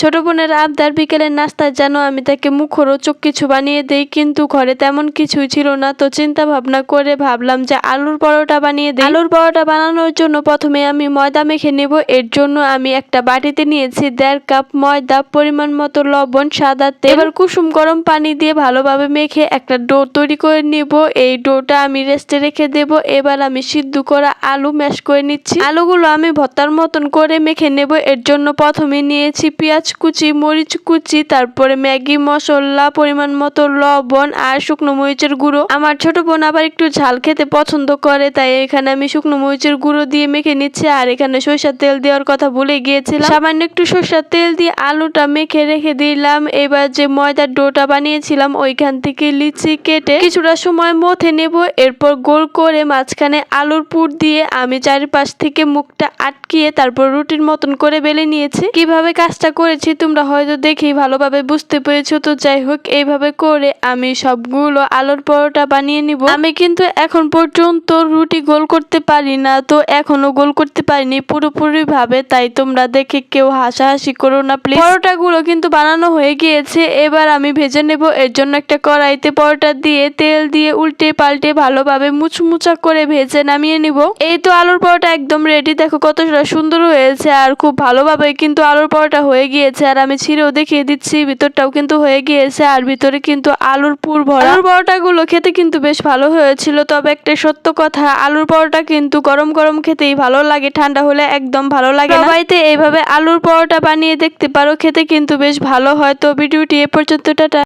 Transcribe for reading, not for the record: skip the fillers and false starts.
ছোট বোনের আবদার বিকেলের নাস্তায় যেন আমি তাকে মুখরোচক কিছু বানিয়ে দেই, কিন্তু ঘরে তেমন কিছুই ছিল না। তো চিন্তা ভাবনা করে ভাবলাম যে আলুর পরোটা বানিয়ে দেই। আলুর পরোটা বানানোর জন্য প্রথমে আমি ময়দা মেখে নেব। এর জন্য আমি একটা বাটিতে নিয়েছি 1.5 কাপ ময়দা, পরিমাণ মতো লবণ, সাদা তেল। এবার কুসুম গরম পানি দিয়ে ভালোভাবে মেখে একটা ডো তৈরি করে নিব। এই ডোটা আমি রেস্টে রেখে দেব। এবার আমি সিদ্ধ করা আলু ম্যাশ করে নিচ্ছি। আলুগুলো আমি ভর্তার মতন করে মেখে নেব। এর জন্য প্রথমে নিয়েছি পেঁয়াজ কুচি, মরিচ কুচি, তারপরে ম্যাগি মশলা, পরিমাণ মতো লবণ আর শুকনো মরিচের গুঁড়ো। আমার ছোট বোন আবার একটু ঝাল খেতে পছন্দ করে, তাই এখানে আমি শুকনো মরিচের গুঁড়ো দিয়ে মেখে নিচ্ছি। আর এখানে সরিষার তেল দেওয়ার কথা ভুলে গিয়েছিলাম। সামান্য একটু সরিষার তেল দিয়ে আলুটা মেখে রেখে দিলাম। এবার যে ময়দার ডোটা বানিয়েছিলাম ওইখান থেকে লিচি কেটে কিছুটা সময় মথে নেব। এরপর গোল করে মাঝখানে আলুর পুর দিয়ে আমি চারিপাশ থেকে মুখটা আটকিয়ে তারপর রুটির মতন করে বেলে নিয়েছি। কিভাবে কাজটা করেছি তোমরা হয়তো দেখেই ভালোভাবে বুঝতে পেরেছো। তো যাই হোক, এইভাবে করে আমি সবগুলো আলুর পরোটা বানিয়ে নিব। আমি কিন্তু এখন পর্যন্ত রুটি গোল করতে পারি না, তো এখনো গোল করতে পারিনি পুরোপুরি ভাবে, তাই তোমরা দেখে কেউ হাসাহাসি করো না প্লিজ। পরোটাগুলো কিন্তু বানানো হয়ে গিয়েছে। এবার আমি ভেজে নেব। এর জন্য একটা কড়াইতে পরোটা দিয়ে তেল দিয়ে উল্টে পাল্টে ভালোভাবে মুচমুচা করে ভেজে নামিয়ে নিব। এই তো আলুর পরোটা একদম রেডি। দেখো কতটা সুন্দর হয়েছে আর খুব ভালোভাবে কিন্তু আলুর পরোটা হয়ে গিয়েছে। আর আমি ছিঁড়েও দেখিয়ে দিচ্ছি, ভিতরটাও কিন্তু হয়ে গিয়েছে আর ভিতরে কিন্তু আলুর পুর ভরা। আলুর পরোটাগুলো খেতে কিন্তু বেশ ভালো হয়েছিল। তবে একটা সত্য কথা, আলুর পরোটা কিন্তু গরম গরম খেতেই ভালো লাগে, ঠান্ডা হলে একদম ভালো লাগে না। বাড়িতে এইভাবে আলুর পরোটা বানিয়ে দেখতে পারো, খেতে কিন্তু বেশ ভালো হয়। তো ভিডিওটি এ পর্যন্ত, টাটা।